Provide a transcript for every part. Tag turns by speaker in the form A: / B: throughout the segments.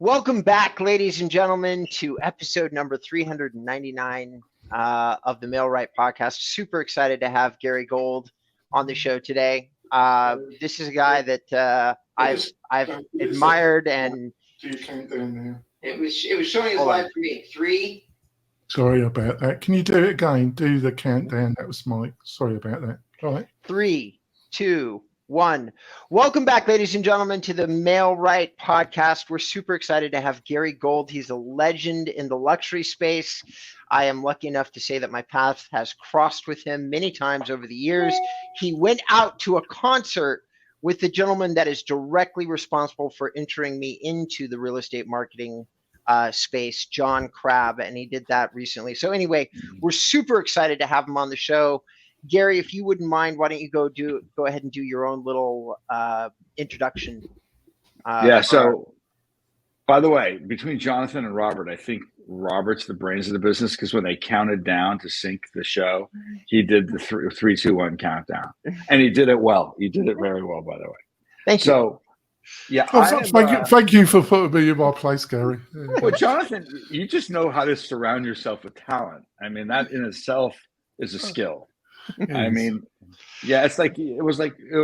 A: Welcome back, ladies and gentlemen, to episode number 399 of the Mail Right podcast. Super excited to have Gary Gold on the show today. This is a guy that I've admired, and
B: it was showing his live for me. 3.
C: Sorry about that. Can you do it again? Do the countdown. That was Mike. Sorry about that. All right.
A: 3, 2, 1. Welcome back, ladies and gentlemen, to the Mail Right podcast. We're super excited to have Gary Gold. He's a legend in the luxury space. I am lucky enough to say that my path has crossed with him many times over the years. He went out to a concert with the gentleman that is directly responsible for entering me into the real estate marketing space, John Crabb, and he did that recently. So anyway, we're super excited to have him on the show. Gary, if you wouldn't mind, why don't you go ahead and do your own little introduction?
D: So by the way, between Jonathan and Robert, I think Robert's the brains of the business, because when they counted down to sync the show, he did the 3, 2, 1 countdown, and he did it well. He did it very well, by the way.
A: Thank you.
D: So, yeah,
C: thank you for putting me in my place, Gary.
D: Well, Jonathan, you just know how to surround yourself with talent. I mean, that in itself is a skill. I mean, yeah, it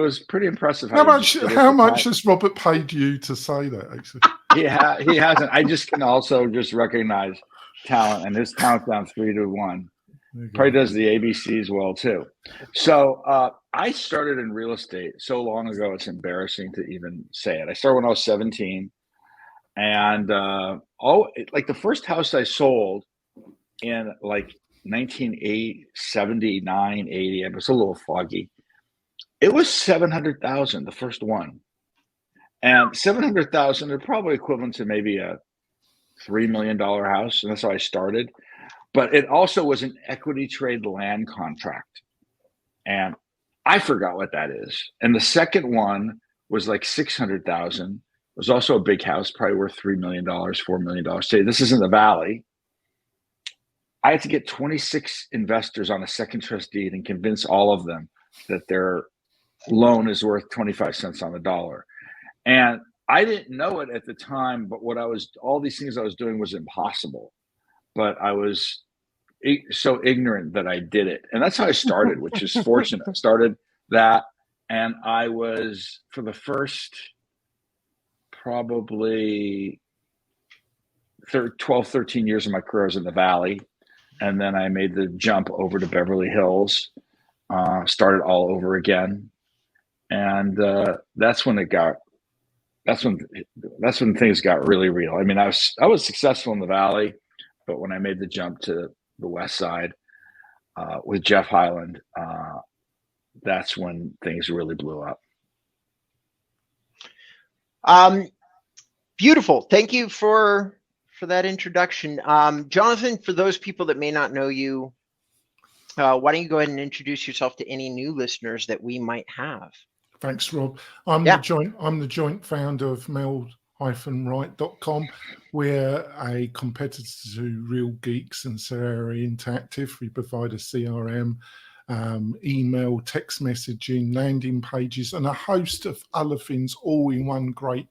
D: was pretty impressive.
C: How much has Robert paid you to say that? Actually,
D: he hasn't. I just can also just recognize talent, and his talent's down 3 to 1. Probably does the ABCs well too. So I started in real estate so long ago, it's embarrassing to even say it. I started when I was 17, and like the first house I sold in like 1979, 80, it was a little foggy. It was $700,000, the first one. And $700,000 are probably equivalent to maybe a $3 million house. And that's how I started. But it also was an equity trade land contract. And I forgot what that is. And the second one was like $600,000. It was also a big house, probably worth $3 million, $4 million. Say, this is in the Valley. I had to get 26 investors on a second trust deed and convince all of them that their loan is worth 25 cents on the dollar. And I didn't know it at the time, but all these things I was doing was impossible. But I was so ignorant that I did it. And that's how I started, which is fortunate. I started that, and I was, for the first probably 12, 13 years of my career, I was in the Valley. And then I made the jump over to Beverly Hills, started all over again. And that's when things got really real. I mean, I was successful in the Valley, but when I made the jump to the West Side with Jeff Highland, that's when things really blew up.
A: Beautiful. Thank you for that introduction. Jonathan, for those people that may not know you, why don't you go ahead and introduce yourself to any new listeners that we might have?
C: Thanks, Rob. I'm the joint founder of mail-right.com. We're a competitor to Real Geeks and Sarah Interactive. We provide a CRM, email, text messaging, landing pages, and a host of other things, all in one great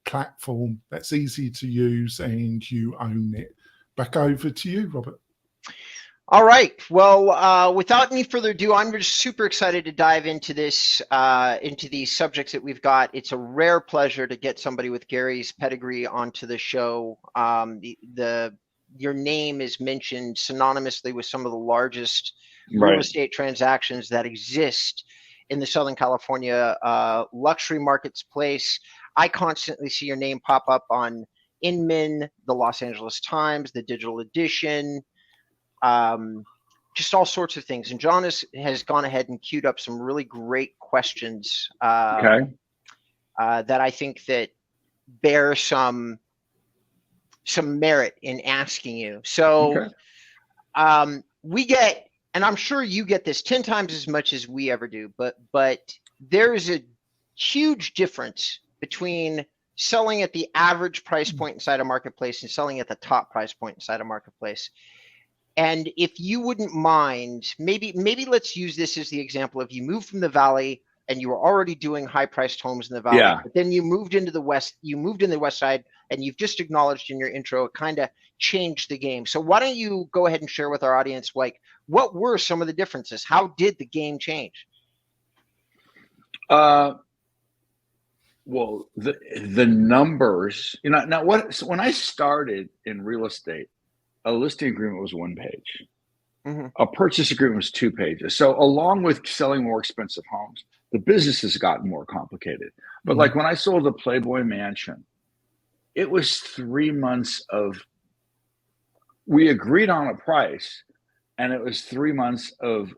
C: platform that's easy to use, and you own it. Back over to you, Robert.
A: All right. Well, without any further ado, I'm just super excited to dive into this, into these subjects that we've got. It's a rare pleasure to get somebody with Gary's pedigree onto the show. Your name is mentioned synonymously with some of the largest real estate transactions that exist in the Southern California luxury marketplace. I constantly see your name pop up on Inman, the Los Angeles Times, the Digital Edition, just all sorts of things. And John has gone ahead and queued up some really great questions that I think that bear some merit in asking you. So we get, and I'm sure you get this 10 times as much as we ever do, but there is a huge difference between selling at the average price point inside a marketplace and selling at the top price point inside a marketplace. And if you wouldn't mind, maybe let's use this as the example of you moved from the Valley and you were already doing high priced homes in the Valley, but then you moved into the West, you moved in the West Side and you've just acknowledged in your intro, it kind of changed the game. So why don't you go ahead and share with our audience, like, what were some of the differences? How did the game change?
D: Well, the numbers, now when I started in real estate, a listing agreement was 1 page. Mm-hmm. A purchase agreement was 2 pages. So along with selling more expensive homes, the business has gotten more complicated. But like when I sold the Playboy Mansion, it was 3 months we agreed on a price, and it was 3 months of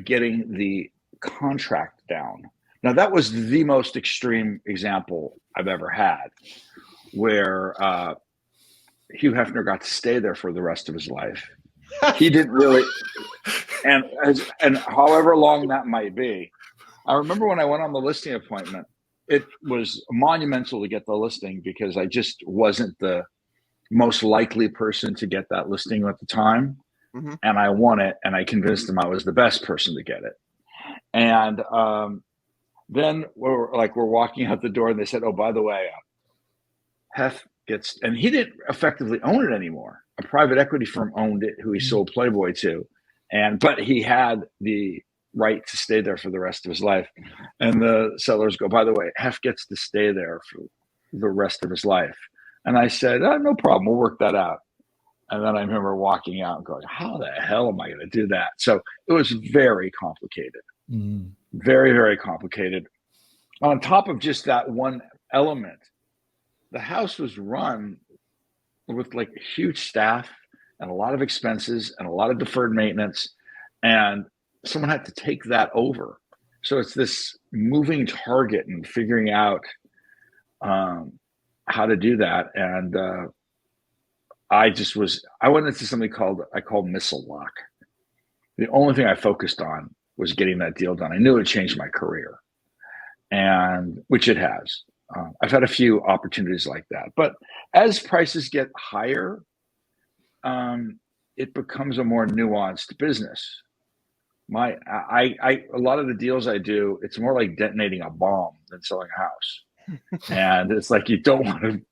D: getting the contract down. Now, that was the most extreme example I've ever had, where Hugh Hefner got to stay there for the rest of his life. He didn't really, and however long that might be. I remember when I went on the listing appointment, it was monumental to get the listing because I just wasn't the most likely person to get that listing at the time. Mm-hmm. And I won it, and I convinced him I was the best person to get it. And then we're walking out the door, and they said, "Oh, by the way, Hef gets," and he didn't effectively own it anymore. A private equity firm owned it, who he sold Playboy to, but he had the right to stay there for the rest of his life. And the sellers go, "By the way, Hef gets to stay there for the rest of his life." And I said, "Oh, no problem. We'll work that out." And then I remember walking out and going, "How the hell am I going to do that?" So it was very complicated. Mm. Very, very complicated. On top of just that one element, the house was run with like huge staff and a lot of expenses and a lot of deferred maintenance, and someone had to take that over. So it's this moving target and figuring out how to do that. And I went into something I called missile lock. The only thing I focused on was getting that deal done. I knew it would change my career, and which it has. I've had a few opportunities like that, but as prices get higher, it becomes a more nuanced business. A lot of the deals I do, it's more like detonating a bomb than selling a house. And it's like, you don't want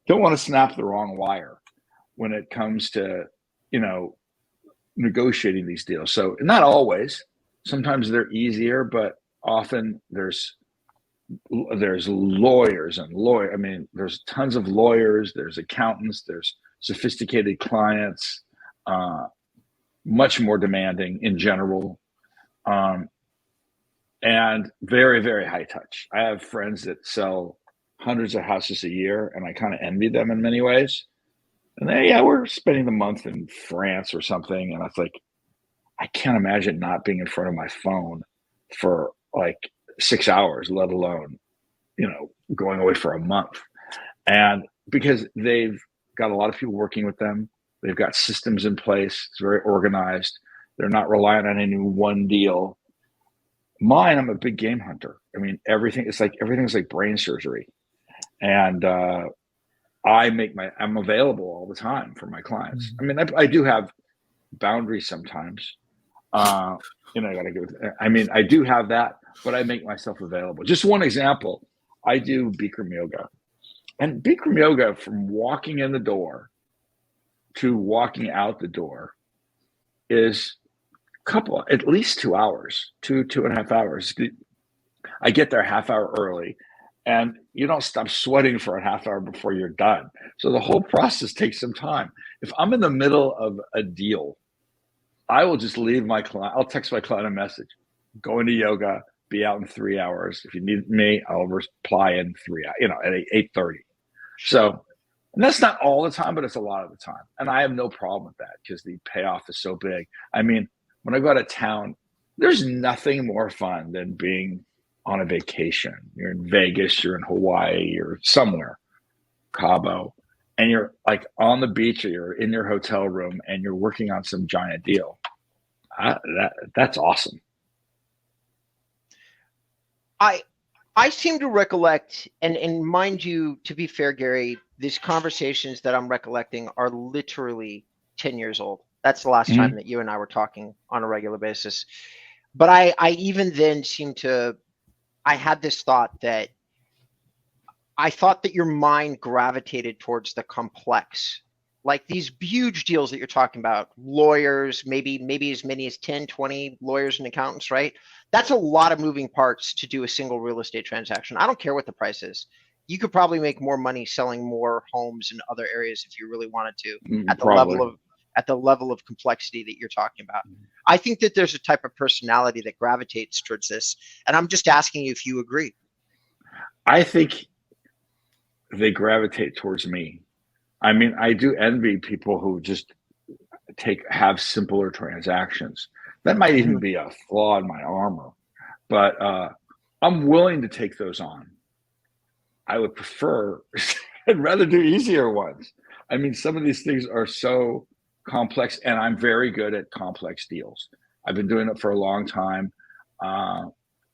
D: to snap the wrong wire when it comes to, negotiating these deals. So not always, sometimes they're easier, but often there's lawyers and there's tons of lawyers, there's accountants, there's sophisticated clients, much more demanding in general, and very, very high touch. I have friends that sell hundreds of houses a year, and I kind of envy them in many ways. And we're spending the month in France or something, and it's like, I can't imagine not being in front of my phone for like 6 hours, let alone, going away for a month. And because they've got a lot of people working with them, they've got systems in place. It's very organized. They're not relying on any one deal. Mine, I'm a big game hunter. Everything's like brain surgery. And I'm available all the time for my clients. Mm-hmm. I do have boundaries sometimes. I do have that, but I make myself available. Just one example, I do Bikram yoga. And Bikram yoga, from walking in the door to walking out the door, is at least 2 hours, 2.5 hours. I get there a half hour early, and you don't stop sweating for a half hour before you're done. So the whole process takes some time. If I'm in the middle of a deal, I will just leave my client. I'll text my client a message, going to yoga, be out in 3 hours. If you need me, I'll reply in 3 hours, at 8:30. So, and that's not all the time, but it's a lot of the time. And I have no problem with that because the payoff is so big. When I go out of town, there's nothing more fun than being on a vacation. You're in Vegas, you're in Hawaii, you're somewhere, Cabo, and you're like on the beach or you're in your hotel room and you're working on some giant deal. That's awesome.
A: I seem to recollect, and mind you, to be fair, Gary, these conversations that I'm recollecting are literally 10 years old. That's the last time that you and I were talking on a regular basis. But I even then I had this thought that I thought that your mind gravitated towards the complex, like these huge deals that you're talking about, lawyers, maybe as many as 10, 20 lawyers and accountants, right? That's a lot of moving parts to do a single real estate transaction. I don't care what the price is. You could probably make more money selling more homes in other areas if you really wanted to, at the level of complexity that you're talking about. I think that there's a type of personality that gravitates towards this, and I'm just asking you if you agree.
D: I think they gravitate towards me. I mean, I do envy people who just have simpler transactions. That might even be a flaw in my armor, but I'm willing to take those on. I would prefer, I'd rather do easier ones. I mean, some of these things are so complex, and I'm very good at complex deals. I've been doing it for a long time.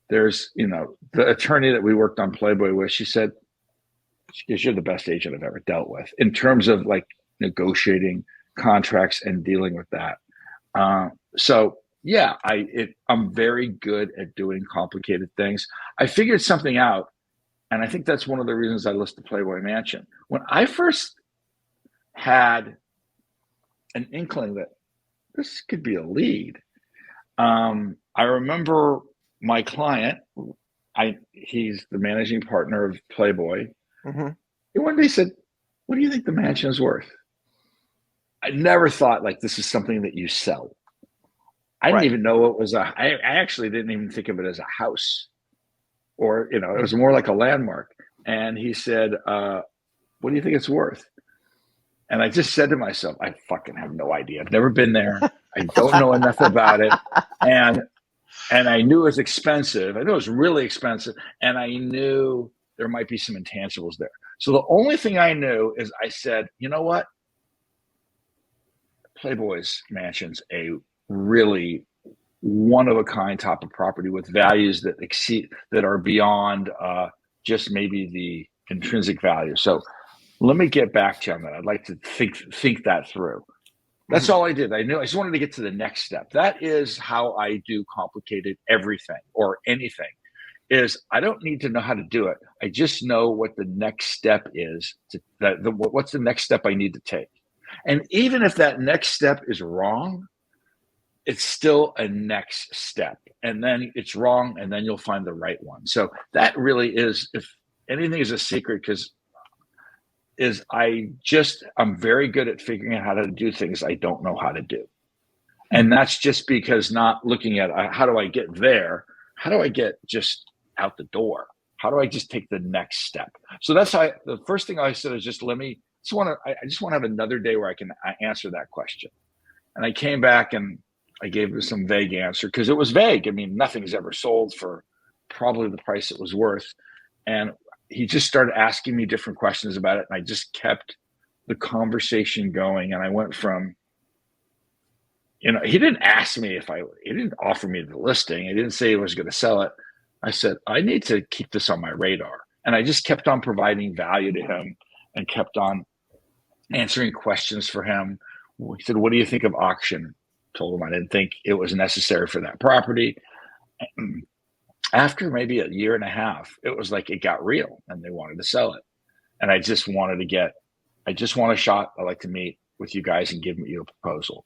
D: There's, the attorney that we worked on Playboy with, she said, you're the best agent I've ever dealt with in terms of like negotiating contracts and dealing with that. So yeah, I'm very good at doing complicated things. I figured something out, and I think that's one of the reasons I listed Playboy Mansion. When I first had an inkling that this could be a lead, I remember my client, he's the managing partner of Playboy. He one day said, what do you think the mansion is worth? I never thought like this is something that you sell. I didn't even know it was I actually didn't even think of it as a house, or, it was more like a landmark. And he said, what do you think it's worth? And I just said to myself, I fucking have no idea. I've never been there. I don't know enough about it. And I knew it was expensive. I knew it was really expensive. And I knew there might be some intangibles there. So the only thing I knew is I said, you know what? Playboy's Mansion's a really one-of-a-kind type of property with values that are beyond just maybe the intrinsic value. So let me get back to you on that. I'd like to think that through. That's all I did. I just wanted to get to the next step. That is how I do complicated everything or anything. Is I don't need to know how to do it. I just know what the next step is. What's the next step I need to take? And even if that next step is wrong, it's still a next step. And then it's wrong, and then you'll find the right one. So that really is, if anything is a secret, I'm very good at figuring out how to do things I don't know how to do. And that's just because not looking at how do I get there? How do I get just out the door? How do I just take the next step? So that's how the first thing I said is I just want to have another day where I can answer that question. And I came back and I gave him some vague answer because it was vague. I mean, nothing's ever sold for probably the price it was worth. And he just started asking me different questions about it. And I just kept the conversation going. And I went from, he didn't ask me he didn't offer me the listing. He didn't say he was going to sell it. I said, I need to keep this on my radar. And I just kept on providing value to him and kept on answering questions for him. He said, what do you think of auction? Told him I didn't think it was necessary for that property. After maybe a year and a half, it was like it got real and they wanted to sell it. And I just want a shot. I'd like to meet with you guys and give you a proposal.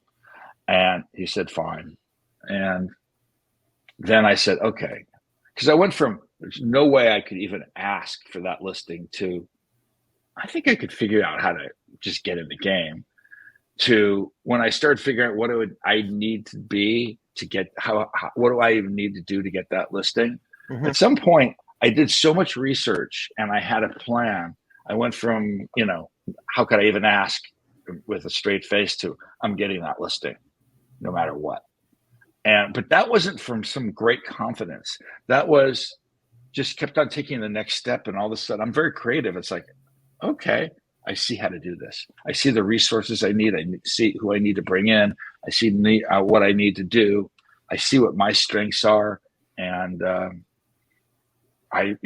D: And he said, fine. And then I said, okay. Because I went from there's no way I could even ask for that listing to I think I could figure out how to just get in the game, to when I started figuring out what I need to be to get what do I even need to do to get that listing. At some point I did so much research and I had a plan. I went from, how could I even ask with a straight face to I'm getting that listing no matter what. But that wasn't from some great confidence. That was just kept on taking the next step. And all of a sudden I'm very creative. It's like, okay, I see how to do this. I see the resources I need. I see who I need to bring in. I see what I need to do. I see what my strengths are. And I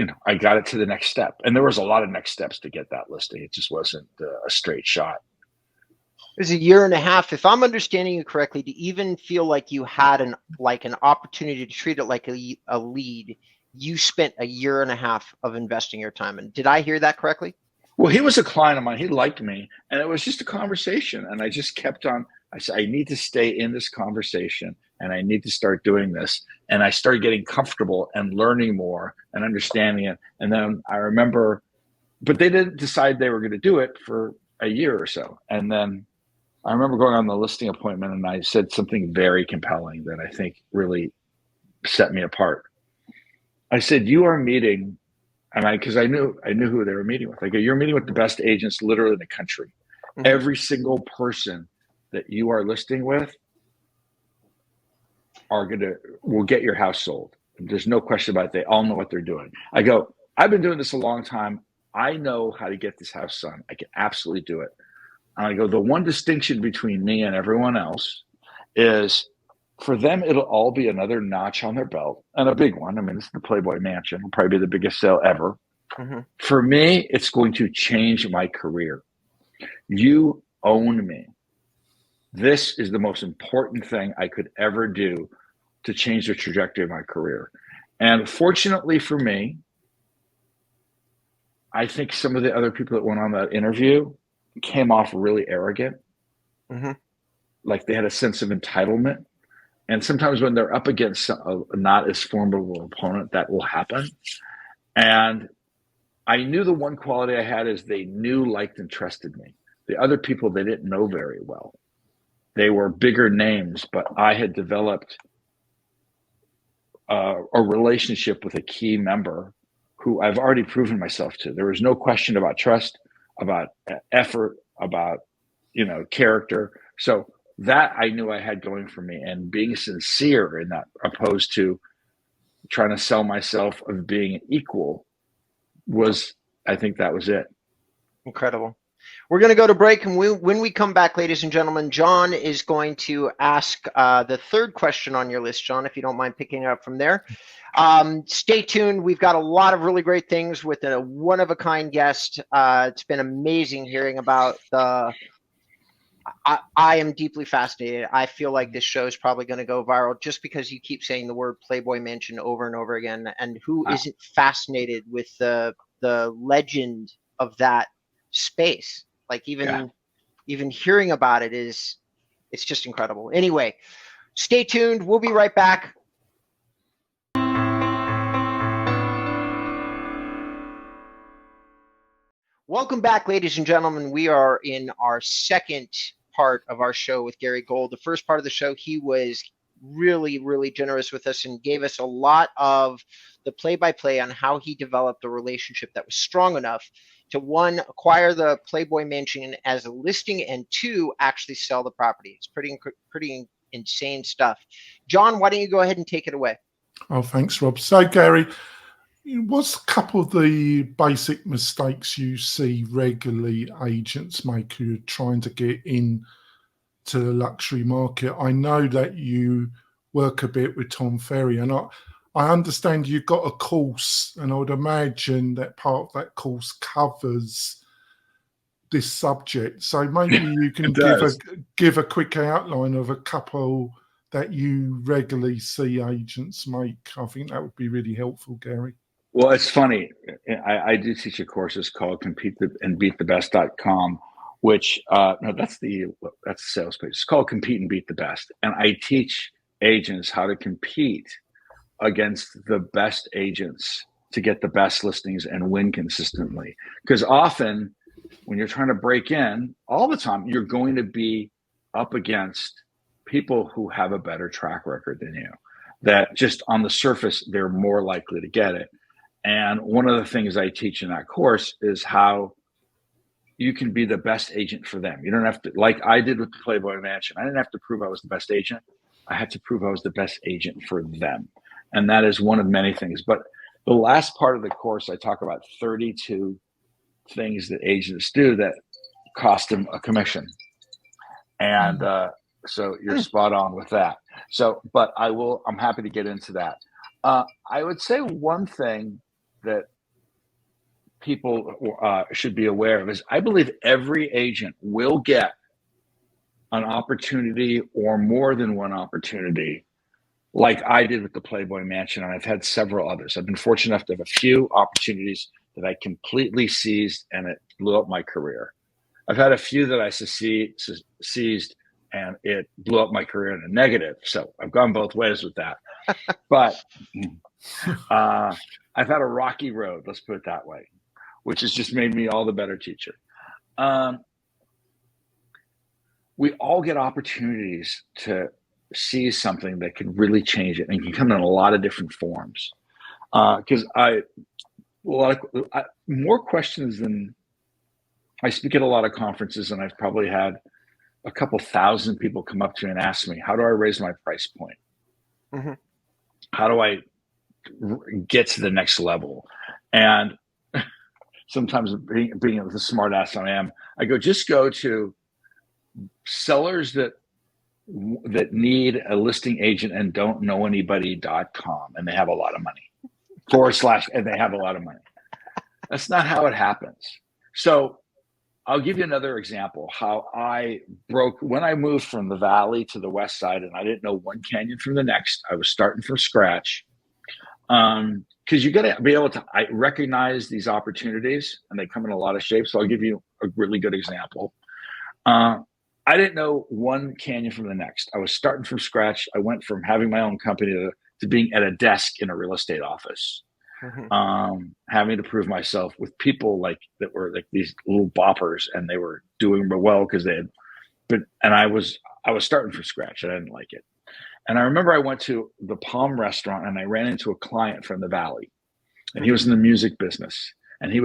D: got it to the next step. And there was a lot of next steps to get that listing. It just wasn't a straight shot.
A: It was a year and a half, if I'm understanding you correctly, to even feel like you had an opportunity to treat it like a lead. you spent a year and a half of investing your time in. Did I hear that correctly?
D: Well, he was a client of mine. He liked me, and it was just a conversation. And I just kept on. I said, I need to stay in this conversation, and I need to start doing this. And I started getting comfortable and learning more and understanding it. And then I remember, but they didn't decide they were going to do it for a year or so. And then I remember going on the listing appointment, and I said something very compelling that I think really set me apart. I said, you are meeting. And because I knew who they were meeting with. I go, you're meeting with the best agents literally in the country. Mm-hmm. Every single person that you are listing with will get your house sold. There's no question about it. They all know what they're doing. I go, I've been doing this a long time. I know how to get this house done. I can absolutely do it. And I go, the one distinction between me and everyone else is, for them, it'll all be another notch on their belt, and a big one. I mean, it's the Playboy Mansion. It'll probably be the biggest sale ever. Mm-hmm. For me, it's going to change my career. You own me. This is the most important thing I could ever do to change the trajectory of my career. And fortunately for me, I think some of the other people that went on that interview came off really arrogant. Mm-hmm. Like they had a sense of entitlement. And sometimes when they're up against a not as formidable opponent, that will happen. And I knew the one quality I had is they knew, liked, and trusted me. The other people, they didn't know very well. They were bigger names, but I had developed a relationship with a key member who I've already proven myself to. There was no question about trust, about effort, about, character. So that I knew I had going for me, and being sincere in that, opposed to trying to sell myself of being equal, I think that was it.
A: Incredible. We're going to go to break, and when we come back, ladies and gentlemen, John is going to ask the third question on your list. John, if you don't mind picking up from there. Stay tuned. We've got a lot of really great things with a one-of-a-kind guest. It's been amazing hearing about I am deeply fascinated. I feel like this show is probably going to go viral just because you keep saying the word Playboy Mansion over and over again. And who isn't fascinated with the legend of that space? Like even hearing about it it's just incredible. Anyway, stay tuned. We'll be right back. Welcome back, ladies and gentlemen. We are in our second part of our show with Gary Gold. The first part of the show, he was really, really generous with us and gave us a lot of the play-by-play on how he developed a relationship that was strong enough to, one, acquire the Playboy Mansion as a listing, and two, actually sell the property. It's pretty insane stuff. John, why don't you go ahead and take it away?
C: Oh, thanks, Rob. So, Gary, what's a couple of the basic mistakes you see regularly agents make who are trying to get in to the luxury market? I know that you work a bit with Tom Ferry, and I understand you've got a course, and I would imagine that part of that course covers this subject. So maybe you can give a quick outline of a couple that you regularly see agents make. I think that would be really helpful, Gary.
D: Well, it's funny. I do teach a course. It's called CompeteAndBeatTheBest.com, which that's the sales page. It's called Compete and Beat the Best, and I teach agents how to compete against the best agents to get the best listings and win consistently. Because often, when you're trying to break in, all the time you're going to be up against people who have a better track record than you. That just on the surface they're more likely to get it. And one of the things I teach in that course is how you can be the best agent for them. You don't have to, like I did with the Playboy Mansion. I didn't have to prove I was the best agent. I had to prove I was the best agent for them. And that is one of many things. But the last part of the course, I talk about 32 things that agents do that cost them a commission. And so you're spot on with that. So, but I'm happy to get into that. I would say one thing that people should be aware of is I believe every agent will get an opportunity or more than one opportunity like I did with the Playboy Mansion, and I've had several others. I've been fortunate enough to have a few opportunities that I completely seized, and it blew up my career. I've had a few that I seized, and it blew up my career in a negative. So I've gone both ways with that. But I've had a rocky road, let's put it that way, which has just made me all the better teacher. We all get opportunities to see something that can really change it, and can come in a lot of different forms. Because more questions than I speak at a lot of conferences, and I've probably had a couple thousand people come up to me and ask me, how do I raise my price point? Mm-hmm. How do I get to the next level? And sometimes being the smart ass I am, I go, just go to sellers that need a listing agent and don't know anybody.com, and they have a lot of money / and they have a lot of money. That's not how it happens. So I'll give you another example how I broke when I moved from the Valley to the West Side, and I didn't know one canyon from the next. I was starting from scratch. Because you got to be able to recognize these opportunities, and they come in a lot of shapes. So I'll give you a really good example. I didn't know one canyon from the next. I was starting from scratch. I went from having my own company to being at a desk in a real estate office, having to prove myself with people that were like these little boppers, and they were doing well because they had. And I was starting from scratch. I didn't like it. And I remember I went to the Palm restaurant, and I ran into a client from the Valley, and he was in the music business, and he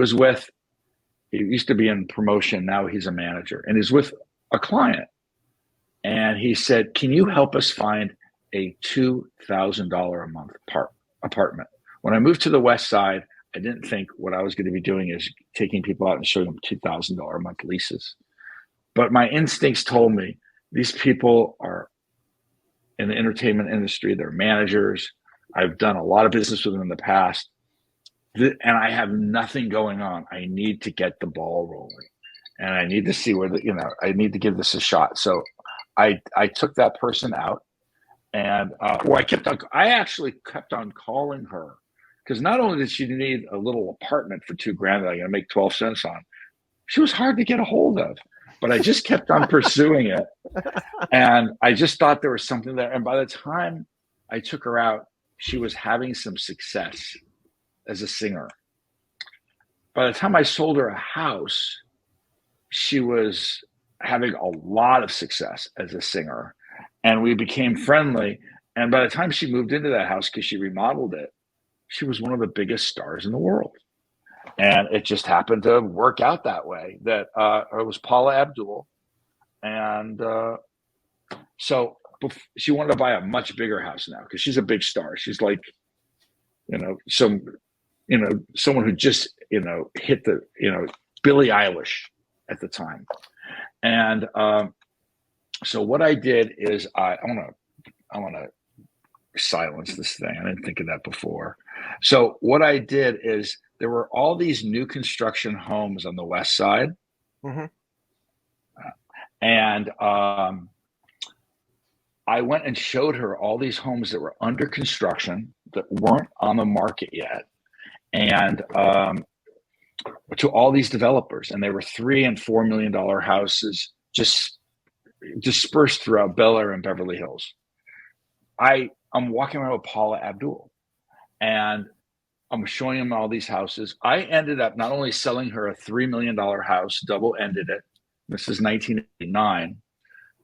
D: used to be in promotion. Now he's a manager, and he's with a client. And he said, can you help us find a $2,000 a month apartment? When I moved to the West Side, I didn't think what I was going to be doing is taking people out and showing them $2,000 a month leases. But my instincts told me these people are in the entertainment industry. They're managers. I've done a lot of business with them in the past, and I have nothing going on. I need to get the ball rolling, and I need to see I need to give this a shot. So I took that person out, and I actually kept on calling her, because not only did she need a little apartment for $2,000 that I'm going to make 12 cents on, she was hard to get a hold of. But I just kept on pursuing it. And I just thought there was something there. And by the time I took her out, she was having some success as a singer. By the time I sold her a house, she was having a lot of success as a singer. And we became friendly. And by the time she moved into that house, because she remodeled it, she was one of the biggest stars in the world. And it just happened to work out that way, that it was Paula Abdul. And so she wanted to buy a much bigger house now, because she's a big star. She's like, someone who just, hit the, Billie Eilish at the time. And so what I did is I want to silence this thing. I didn't think of that before. So what I did is there were all these new construction homes on the West Side. Mm-hmm. And I went and showed her all these homes that were under construction that weren't on the market yet. And to all these developers, and they were $3 and $4 million houses just dispersed throughout Bel Air and Beverly Hills. I'm walking around with Paula Abdul, and I'm showing him all these houses. I ended up not only selling her a $3 million house, double-ended it. This is 1989.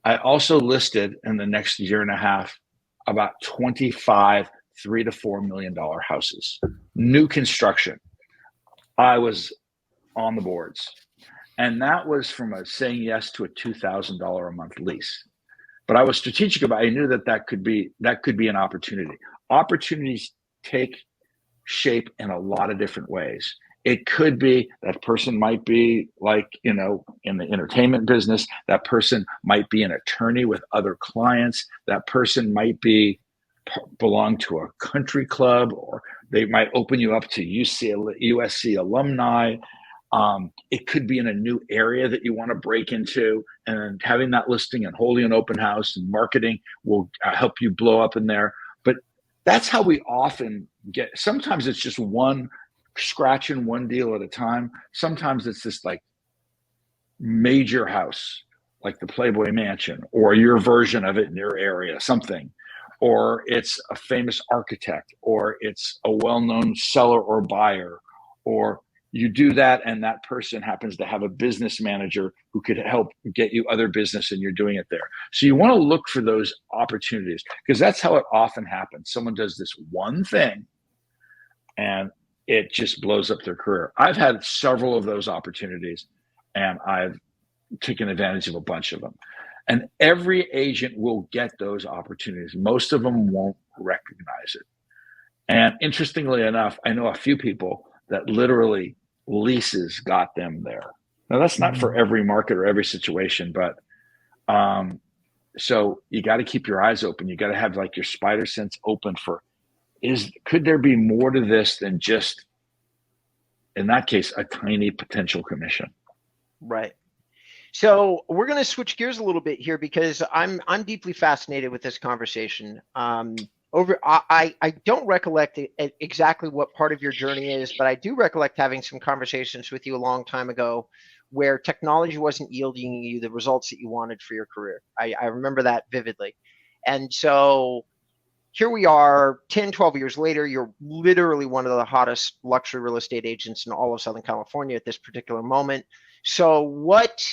D: I also listed in the next year and a half about 25 $3 to $4 million houses, new construction. I was on the boards, and that was from saying yes to a $2,000 a month lease. But I was strategic about it. I knew that could be an opportunity. Opportunities take shape in a lot of different ways. It could be that person might be in the entertainment business. That person might be an attorney with other clients. That person might belong to a country club, or they might open you up to USC alumni. It could be in a new area that you want to break into, and having that listing and holding an open house and marketing will help you blow up in there. But that's how we often get. Sometimes it's just scratching one deal at a time. Sometimes it's this like major house, like the Playboy Mansion, or your version of it in your area, something, or it's a famous architect, or it's a well-known seller or buyer, or you do that and that person happens to have a business manager who could help get you other business and you're doing it there. So you want to look for those opportunities, because that's how it often happens. Someone does this one thing and it just blows up their career. I've had several of those opportunities and I've taken advantage of a bunch of them. And every agent will get those opportunities. Most of them won't recognize it. And interestingly enough, I know a few people that literally leases got them there. Now, that's not for every market or every situation, but so you got to keep your eyes open. You got to have like your spider sense open for, could there be more to this than just, in that case, a tiny potential commission?
A: Right. So we're going to switch gears a little bit here, because I'm deeply fascinated with this conversation. I don't recollect exactly what part of your journey is, but I do recollect having some conversations with you a long time ago where technology wasn't yielding you the results that you wanted for your career. I remember that vividly. And so here we are 10, 12 years later. You're literally one of the hottest luxury real estate agents in all of Southern California at this particular moment. So what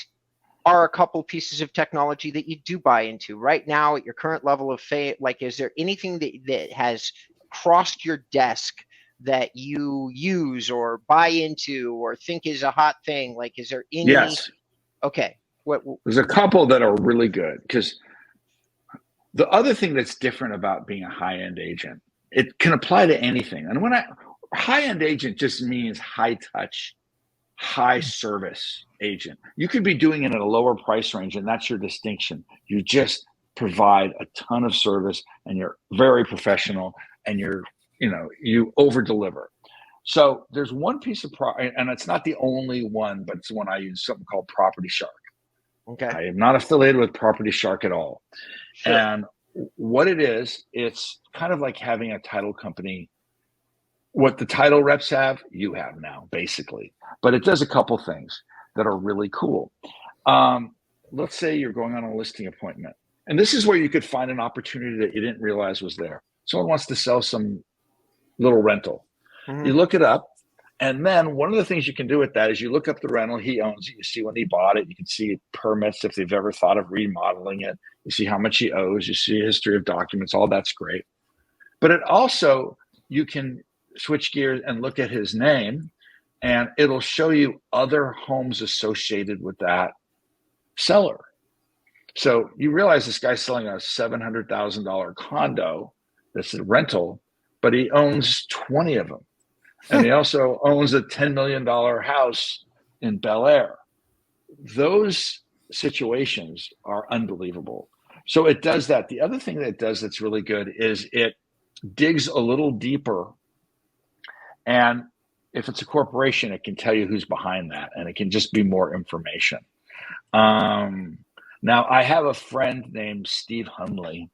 A: are a couple pieces of technology that you do buy into right now at your current level of fame? Like, is there anything that has crossed your desk that you use or buy into or think is a hot thing? Like, is there any?
D: Yes.
A: Okay.
D: There's a couple that are really good, because the other thing that's different about being a high-end agent, it can apply to anything. And high-end agent just means high touch, high service agent. You could be doing it at a lower price range, and that's your distinction. You just provide a ton of service and you're very professional and you over deliver. So there's one piece of and it's not the only one, but it's one I use, something called Property Shark.
A: Okay.
D: I am not affiliated with Property Shark at all. Sure. And what it is, it's kind of like having a title company. What the title reps have, you have now, basically. But it does a couple things that are really cool. Let's say you're going on a listing appointment. And this is where you could find an opportunity that you didn't realize was there. Someone wants to sell some little rental. Mm-hmm. You look it up. And then one of the things you can do with that is you look up the rental. He owns it. You see when he bought it. You can see permits if they've ever thought of remodeling it. You see how much he owes. You see a history of documents. All that's great. But it also, you can switch gears and look at his name, and it'll show you other homes associated with that seller. So you realize this guy's selling a $700,000 condo that's a rental, but he owns 20 of them. And he also owns a $10 million house in Bel Air. Those situations are unbelievable. So it does that. The other thing that it does that's really good is it digs a little deeper. And if it's a corporation, it can tell you who's behind that, and it can just be more information. Now, I have a friend named Steve Humley,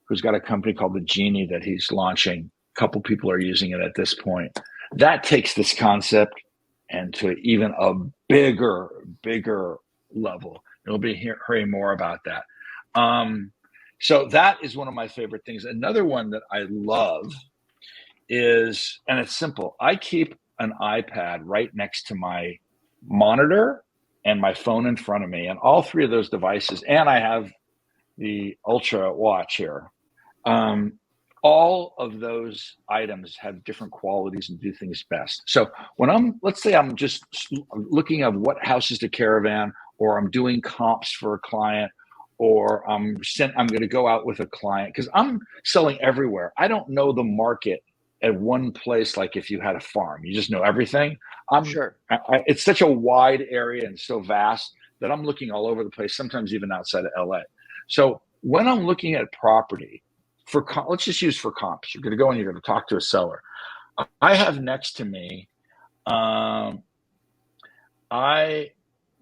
D: who's got a company called The Genie that he's launching. A couple people are using it at this point. That takes this concept and to even a bigger level. You'll be hearing more about that. So that is one of my favorite things. Another one that I love is, and it's simple, I keep an iPad right next to my monitor and my phone in front of me, and all three of those devices, and I have the Ultra watch here. All of those items have different qualities and do things best. So when let's say I'm just looking at what houses to caravan, or I'm doing comps for a client, or I'm going to go out with a client, because I'm selling everywhere. I don't know the market at one place. Like if you had a farm, you just know everything.
A: Sure.
D: It's such a wide area and so vast that I'm looking all over the place, sometimes even outside of LA. So when I'm looking at property, let's just use for comps. You're going to go and you're going to talk to a seller. I have next to me, I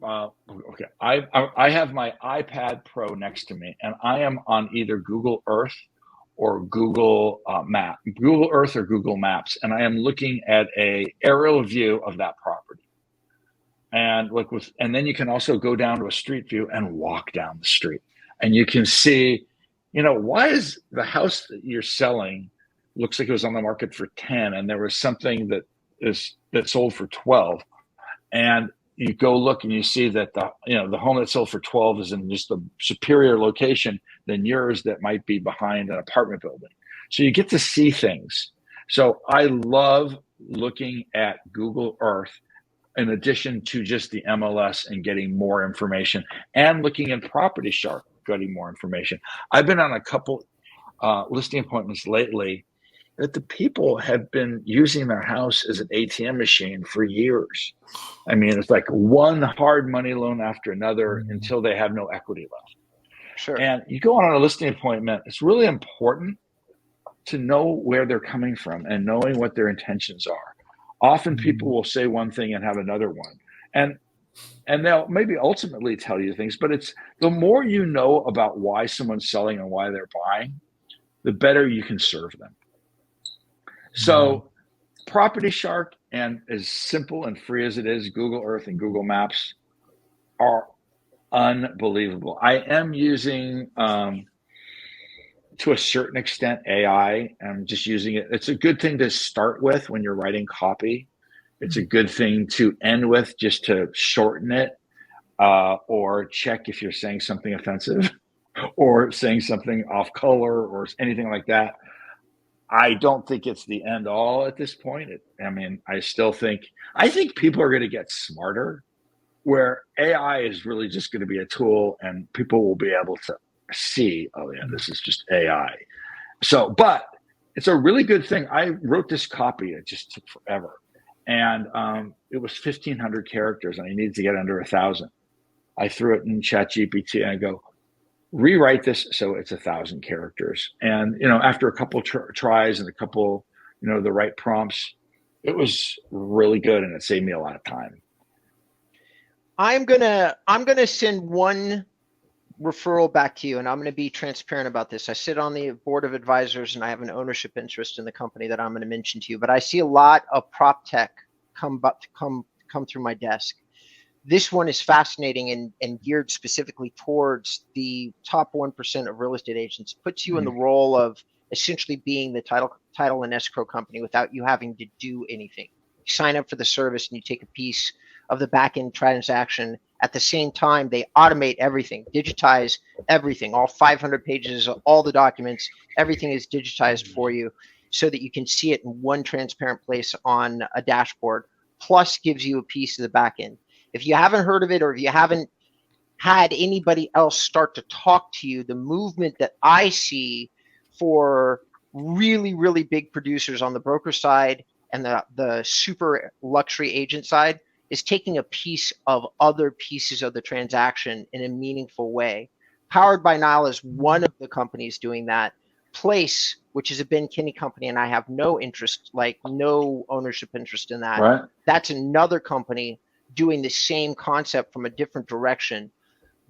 D: have my iPad Pro next to me, and I am on either Google Earth or Google Google Earth or Google Maps, and I am looking at a aerial view of that property. And and then you can also go down to a street view and walk down the street, and you can see, why is the house that you're selling looks like it was on the market for 10, and there was something that sold for 12, and you go look and you see that the home that sold for 12 is in just a superior location than yours that might be behind an apartment building. So you get to see things. So I love looking at Google Earth in addition to just the MLS and getting more information, and looking at Property Shark, getting more information. I've been on a couple listing appointments lately that the people have been using their house as an ATM machine for years. I mean, it's like one hard money loan after another until they have no equity left.
A: Sure.
D: And you go on a listing appointment, it's really important to know where they're coming from and knowing what their intentions are. Often people will say one thing and have another one. And they'll maybe ultimately tell you things, but it's the more you know about why someone's selling and why they're buying, the better you can serve them. So Property Shark, and as simple and free as it is, Google Earth and Google Maps are unbelievable. I am using, to a certain extent, AI. I'm just using it. It's a good thing to start with when you're writing copy. It's a good thing to end with, just to shorten it, or check if you're saying something offensive or saying something off color or anything like that. I don't think it's the end all at this point. I think people are going to get smarter, where AI is really just going to be a tool and people will be able to see, oh yeah, this is just AI. So, but it's a really good thing. I wrote this copy. It just took forever. And it was 1,500 characters and I needed to get under 1,000. I threw it in ChatGPT and I go, rewrite this so it's 1,000 characters. And, after a couple tries and a couple, the right prompts, it was really good and it saved me a lot of time.
A: I'm gonna send one referral back to you, and I'm going to be transparent about this. I sit on the board of advisors and I have an ownership interest in the company that I'm going to mention to you, but I see a lot of prop tech come through my desk. This one is fascinating and geared specifically towards the top 1% of real estate agents. Puts you in the role of essentially being the title and escrow company without you having to do anything. You sign up for the service and you take a piece of the back end transaction. At the same time, they automate everything, digitize everything, all 500 pages, all the documents, everything is digitized for you so that you can see it in one transparent place on a dashboard, plus gives you a piece of the back end. If you haven't heard of it, or if you haven't had anybody else start to talk to you, the movement that I see for really, really big producers on the broker side and the super luxury agent side is taking a piece of other pieces of the transaction in a meaningful way. Powered by Nile is one of the companies doing that. Place, which is a Ben Kinney company, and I have no ownership interest in that.
D: Right.
A: That's another company doing the same concept from a different direction.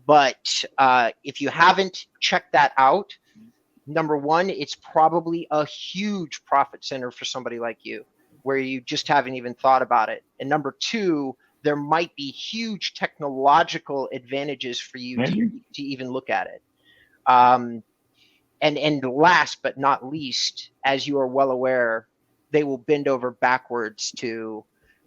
A: But if you haven't checked that out, number one, it's probably a huge profit center for somebody like you, where you just haven't even thought about it. And number two, there might be huge technological advantages for you to even look at it. And last but not least, as you are well aware, they will bend over backwards to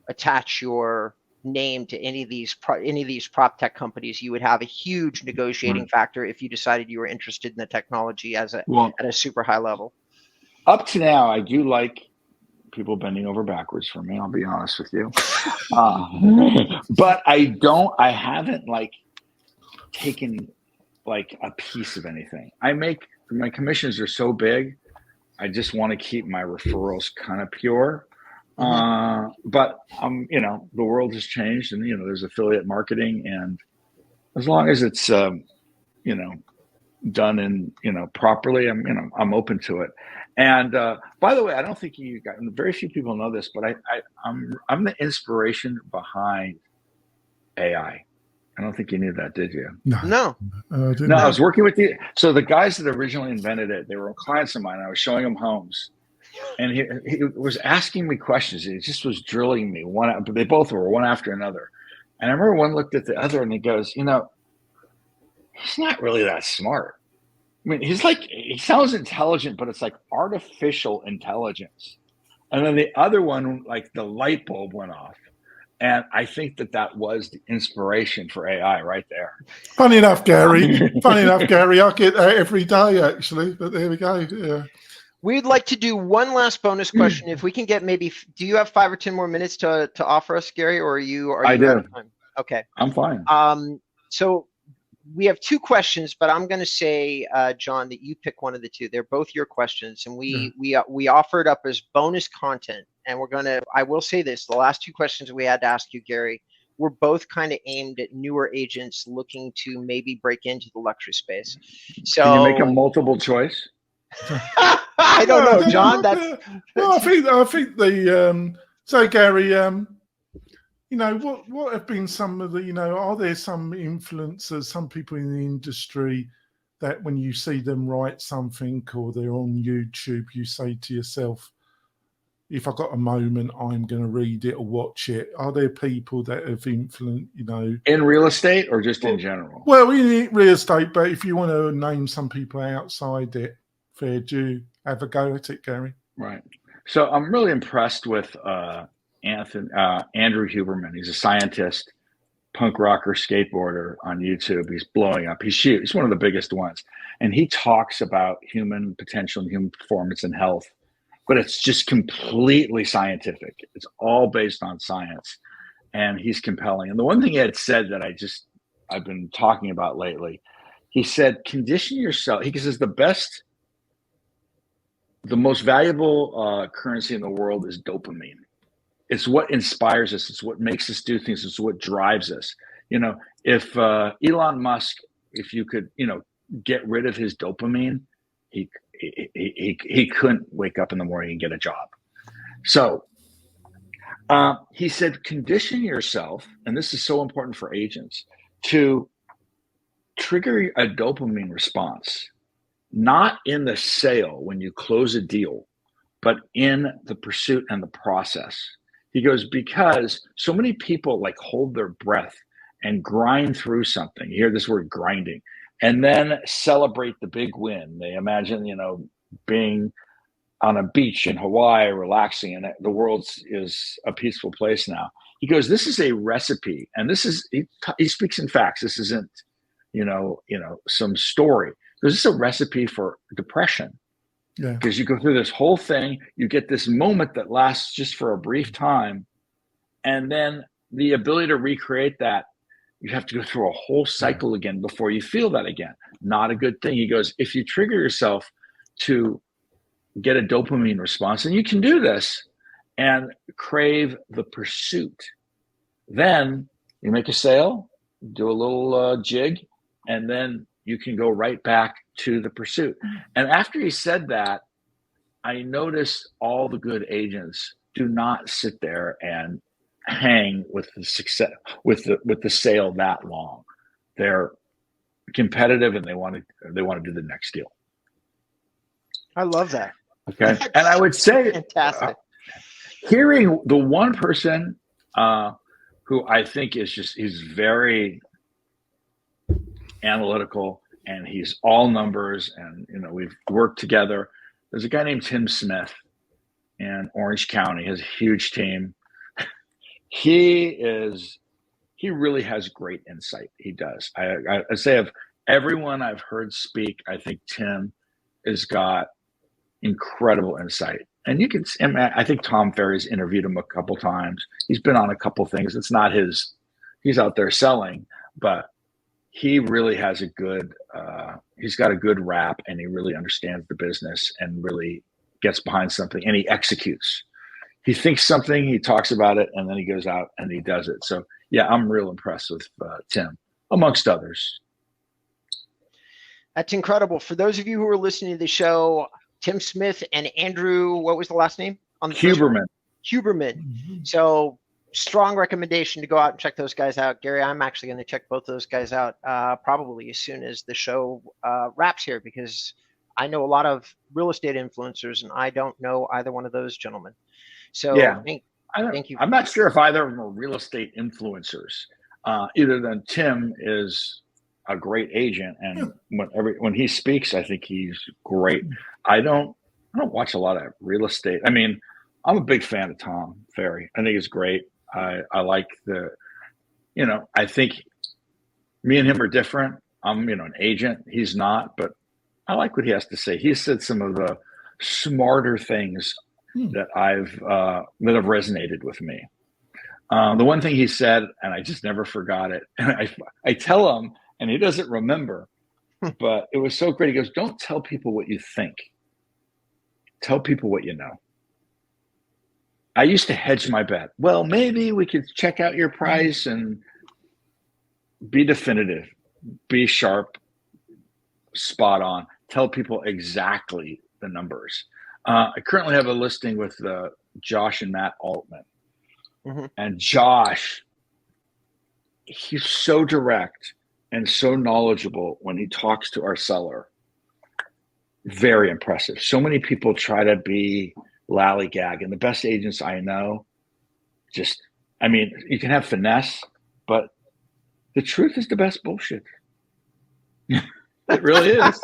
A: attach your name to any of these prop tech companies. You would have a huge negotiating factor if you decided you were interested in the technology at a super high level.
D: Up to now, I do like people bending over backwards for me, I'll be honest with you. But I haven't taken a piece of anything. My commissions are so big, I just want to keep my referrals kind of pure. But the world has changed, and there's affiliate marketing, and as long as it's done in properly, I'm open to it. And by the way, I don't think very few people know this, but I'm the inspiration behind AI. I don't think you knew that, did you?
A: No.
D: I was working with so the guys that originally invented it, they were clients of mine. I was showing them homes, and he was asking me questions. He just was drilling me but they both were one after another. And I remember one looked at the other and he goes, he's not really that smart. I mean, he sounds intelligent, but it's like artificial intelligence. And then the other one, like the light bulb went off. And I think that was the inspiration for AI right there.
C: Funny enough, Gary. I get that every day, actually. But there we go. Yeah.
A: We'd like to do one last bonus question. If we can get do you have 5 or 10 more minutes to offer us, Gary, or are you out of time? Okay.
D: I'm fine.
A: So we have 2 questions, but I'm going to say, John, that you pick one of the 2. They're both your questions, and we offer it up as bonus content. And I will say this, the last 2 questions we had to ask you, Gary, were both kind of aimed at newer agents looking to maybe break into the luxury space. So
D: can you make a multiple choice?
A: I don't know, John.
C: I think so, Gary, what have been some of the, are there some influencers, some people in the industry that when you see them write something or they're on YouTube, you say to yourself, if I got a moment, I'm going to read it or watch it? Are there people that have influenced,
D: in real estate or just in general?
C: Well, in real estate, but if you want to name some people outside it, fair due, have a go at it, Gary.
D: Right. So I'm really impressed with Andrew Huberman. He's a scientist, punk rocker, skateboarder on YouTube. He's blowing up. He's huge. He's one of the biggest ones. And he talks about human potential and human performance and health, but it's just completely scientific. It's all based on science, and he's compelling. And the one thing he had said that I've been talking about lately, he said, condition yourself. He says the most valuable currency in the world is dopamine. It's what inspires us. It's what makes us do things. It's what drives us. If Elon Musk, if you could, get rid of his dopamine, he couldn't wake up in the morning and get a job. So he said, condition yourself, and this is so important for agents, to trigger a dopamine response, not in the sale when you close a deal, but in the pursuit and the process. He goes, because so many people hold their breath and grind through something. You hear this word grinding, and then celebrate the big win. They imagine, being on a beach in Hawaii, relaxing, and the world is a peaceful place now. He goes, this is a recipe, and this is, he speaks in facts. This isn't, some story. This is a recipe for depression. Yeah. Because you go through this whole thing, you get this moment that lasts just for a brief time, and then the ability to recreate that, you have to go through a whole cycle again before you feel that again. Not a good thing. He goes, if you trigger yourself to get a dopamine response, and you can do this, and crave the pursuit, then you make a sale, do a little jig, and then you can go right back to the pursuit. And after he said that, I noticed all the good agents do not sit there and hang with the success, with the sale that long. They're competitive, and they want to do the next deal.
A: I love that.
D: Okay. And I would say,
A: fantastic.
D: Hearing the one person who I think he's very analytical, and he's all numbers, and we've worked together. There's a guy named Tim Smith in Orange County. He has a huge team. He really has great insight. He does. I say of everyone I've heard speak, I think Tim has got incredible insight. And I think Tom Ferry's interviewed him a couple times. He's been on a couple things. It's not he's out there selling, but he really has he's got a good rap, and he really understands the business and really gets behind something, and he executes. He thinks something, he talks about it, and then he goes out and he does it. So yeah, I'm real impressed with Tim, amongst others.
A: That's incredible. For those of you who are listening to the show, Tim Smith and Andrew, what was the last name?
D: Huberman.
A: Huberman. Mm-hmm. So strong recommendation to go out and check those guys out. Gary, I'm actually going to check both those guys out probably as soon as the show wraps here, because I know a lot of real estate influencers, and I don't know either one of those gentlemen. So
D: yeah,
A: thank you.
D: I'm not sure if either of them are real estate influencers. Either than Tim is a great agent, and when he speaks, I think he's great. I don't watch a lot of real estate. I mean, I'm a big fan of Tom Ferry. I think he's great. I like I think me and him are different. I'm, an agent. He's not, but I like what he has to say. He said some of the smarter things that that have resonated with me. The one thing he said, and I just never forgot it, and I tell him, and he doesn't remember, but it was so great. He goes, "Don't tell people what you think. Tell people what you know." I used to hedge my bet. Well, maybe we could check out your price and be definitive, be sharp, spot on. Tell people exactly the numbers. I currently have a listing with Josh and Matt Altman. Mm-hmm. And Josh, he's so direct and so knowledgeable when he talks to our seller. Very impressive. So many people try to be lollygag, and the best agents I know you can have finesse, but the truth is the best bullshit. It really is.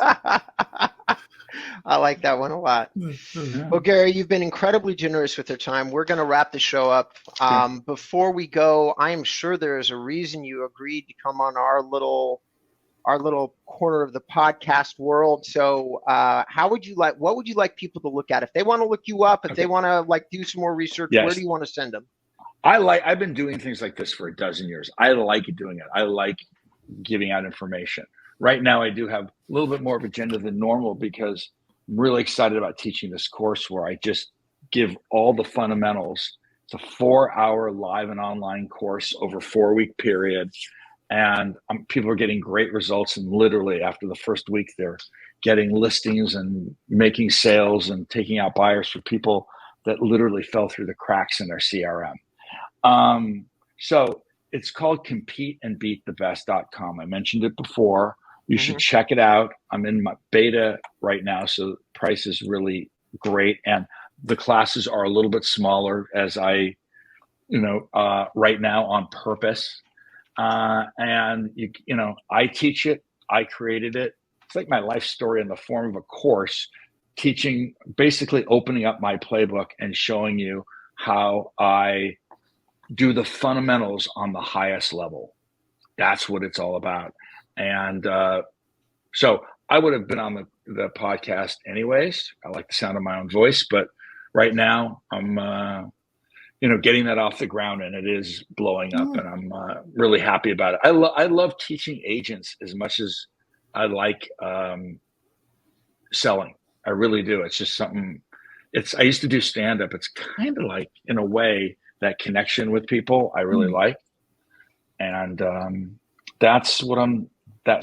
A: I like that one a lot. Yeah. Well, Gary, you've been incredibly generous with your time. We're going to wrap the show up. Before we go, I am sure there is a reason you agreed to come on our little corner of the podcast world. So what would you like people to look at if they want to look you up, if they want to do some more research? Yes. Where do you want to send them?
D: I've been doing things like this for a dozen years. I like doing it. I like giving out information. Right now I do have a little bit more of agenda than normal because I'm really excited about teaching this course where I just give all the fundamentals. It's a 4-hour live and online course over a 4-week period. And people are getting great results. And literally after the first week, they're getting listings and making sales and taking out buyers for people that literally fell through the cracks in their CRM. So it's called competeandbeatthebest.com. I mentioned it before. You should check it out. I'm in my beta right now, so the price is really great. And the classes are a little bit smaller as I, right now on purpose. And I teach it. I created it. It's like my life story in the form of a course, teaching, basically opening up my playbook and showing you how I do the fundamentals on the highest level. That's what it's all about. And so I would have been on the podcast anyways. I like the sound of my own voice, but right now I'm, getting that off the ground, and it is blowing up, and I'm really happy about it. I love teaching agents as much as I like selling. I really do. It's just something. I used to do stand up. It's kind of like, in a way, that connection with people I really like, and that's what I'm.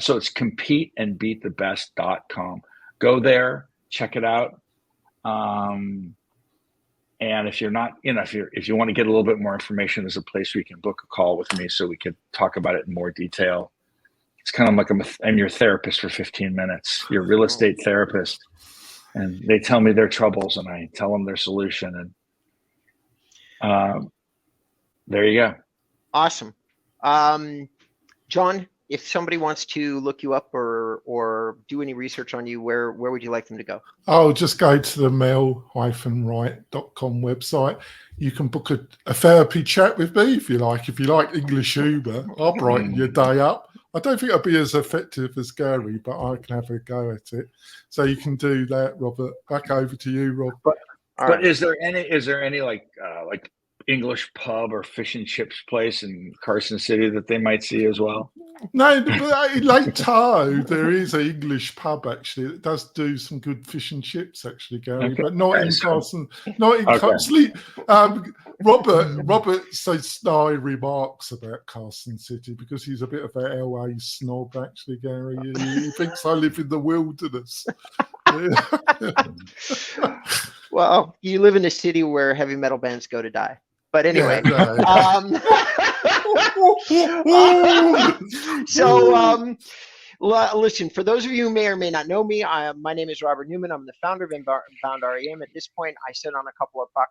D: So it's competeandbeatthebest.com. Go there, check it out. And if you're not, if you want to get a little bit more information, there's a place where you can book a call with me so we could talk about it in more detail. It's kind of like I'm your therapist for 15 minutes, your real estate therapist. And they tell me their troubles and I tell them their solution. And there you go.
A: Awesome. John, if somebody wants to look you up or do any research on you, where would you like them to go?
C: Oh, just go to the mel-right.com website. You can book a therapy chat with me if you like. If you like English humor, I'll brighten your day up. I don't think I'll be as effective as Gary, but I can have a go at it. So you can do that, Robert. Back over to you, Rob.
D: But is there any like English pub or fish and chips place in Carson City that they might see as well?
C: No, in Lake Tahoe, there is an English pub, actually. It does do some good fish and chips, actually, Gary, but not in Carson. Not in Carson. Robert says snide remarks about Carson City because he's a bit of an LA snob, actually, Gary. He thinks I live in the wilderness.
A: Well, you live in a city where heavy metal bands go to die. But anyway, listen, for those of you who may or may not know me, my name is Robert Newman. I'm the founder of Inbound REM. At this point, I sit on a couple of prop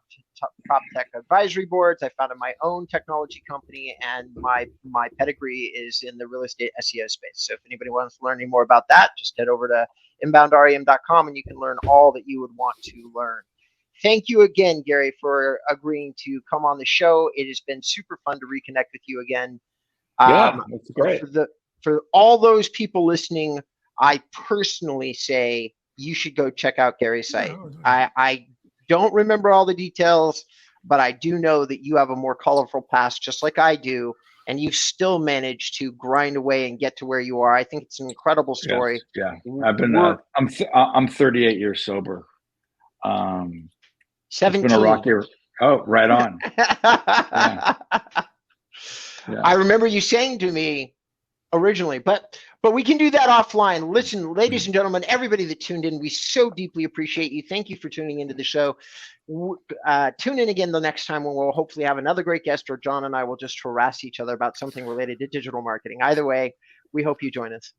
A: tech advisory boards. I founded my own technology company, and my pedigree is in the real estate SEO space. So if anybody wants to learn any more about that, just head over to inboundrem.com and you can learn all that you would want to learn. Thank you again, Gary, for agreeing to come on the show. It has been super fun to reconnect with you again.
D: Yeah, that's great.
A: For all those people listening, I personally say you should go check out Gary's site. I don't remember all the details, but I do know that you have a more colorful past, just like I do, and you've still managed to grind away and get to where you are. I think it's an incredible story.
D: Yes, yeah, I've been. I'm 38 years sober.
A: 17.
D: It's been a rocky. Oh, right on. Yeah. Yeah.
A: I remember you saying to me originally, but we can do that offline. Listen, ladies and gentlemen, everybody that tuned in, we so deeply appreciate you. Thank you for tuning into the show. Tune in again the next time when we'll hopefully have another great guest, or John and I will just harass each other about something related to digital marketing. Either way, we hope you join us.